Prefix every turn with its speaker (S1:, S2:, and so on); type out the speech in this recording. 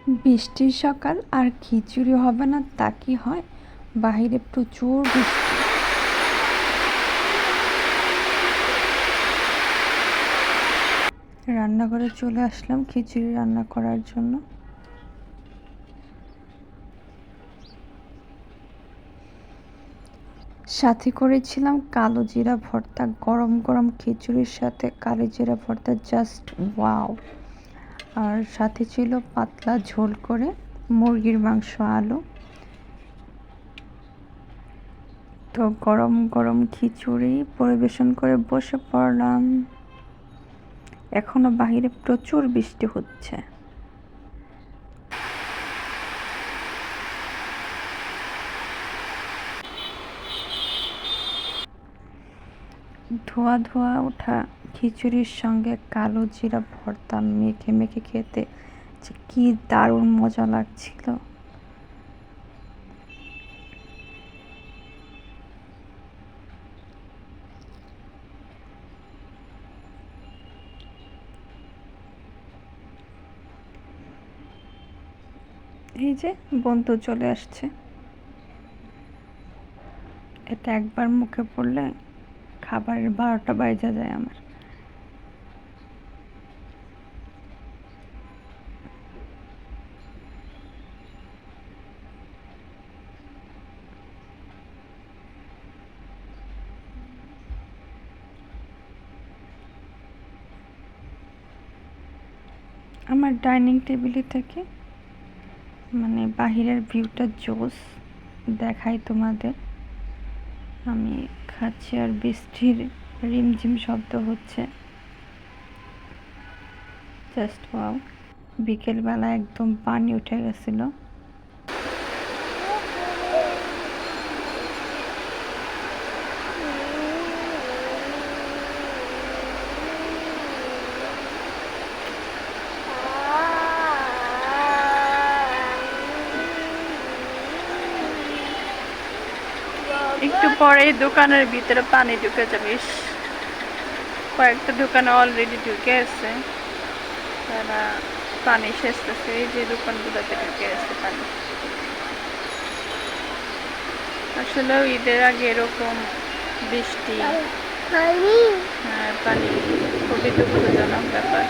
S1: বৃষ্টির সকাল আর খিচুড়ি হবে না তা কি হয়? বাহিরে প্রচুর বৃষ্টি। রান্নাঘরে চলে আসলাম খিচুড়ি রান্না করার জন্য। সাথে করেছিলাম কালো জিরা ভর্তা। গরম গরম খিচুড়ির সাথে কালো জিরা ভর্তা জাস্ট ওয়াও। আর সাথে ছিল পাতলা ঝোল করে মুরগির মাংস, আলু। তো গরম গরম খিচুড়ি পরিবেশন করে বসে পড়লাম। এখনো বাহিরে প্রচুর বৃষ্টি হচ্ছে। ধোয়া ধোয়া ওঠা খিচুড়ির সঙ্গে কালো জিরা ভর্তা মেখে মেখে খেতে যে কি দারুণ মজা লাগছিল। এই যে বন্ধু চলে আসছে। এটা একবার মুখে পড়লে খাবারের 12টা বাজে যায় আমার। আমার ডাইনিং টেবিলে থেকে মানে বাহিরের ভিউটা জোস দেখাই তোমাদের। আমি খাচ্ছি আর বৃষ্টির রিমঝিম শব্দ হচ্ছে। Just wow. বিকেলবেলা একদম পানি উঠে গেছিল। একটু পরে দোকানের ভিতরে পানি ঢুকে যাবে। কয়েকটা দোকানে অলরেডি ঢুকে আছে, তারা পানি সেচতেছে। এই যে দোকানগুলোতে ঢুকে আছে পানি। আসলে ঈদের আগে এরকম বৃষ্টি পানি খুবই দুঃখজনক ব্যাপার।